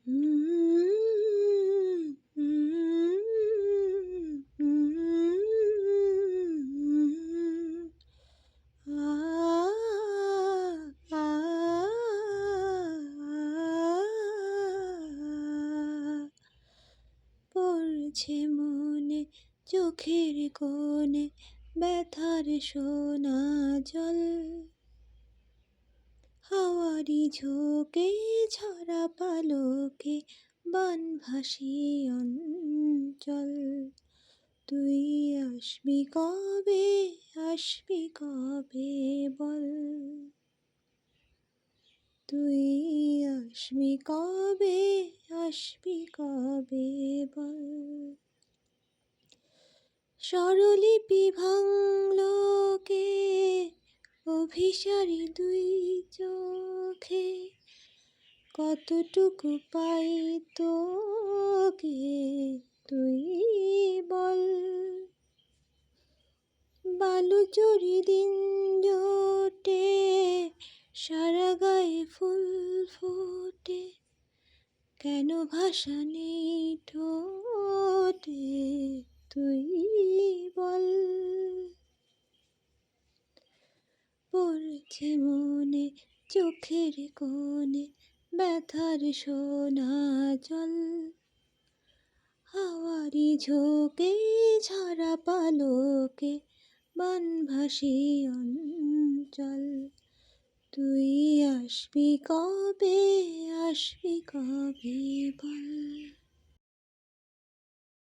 উম, উম, উম, আ, আ, পড়ছে মনে চোখের কোণে ব্যথার সোনা জল, হাওয়ারি ঝোঁকে ঝরা পালকে বানভাসি অঞ্চল। তুই আসবি কবে, আসবি কবে বল, তুই আসবি কবে, আসবি কবে বল। স্বরলিপি ভাঙলো কে অভিসারী দুই চোখে, কতটুকু পাই তোকে তুই বল। বালুচরি দিন জোটে সারা গায়ে ফুল ফোটে, কেন ভাষা নেই ঠোঁটে তুই বল। পড়ছে মনে চোখের কোণে ব্যথার সোনা জল, হাওয়ারি ঝোঁকে ঝরা পালকে বানভাসি অঞ্চল। তুই আসবি কবে, আসবি কবে বল।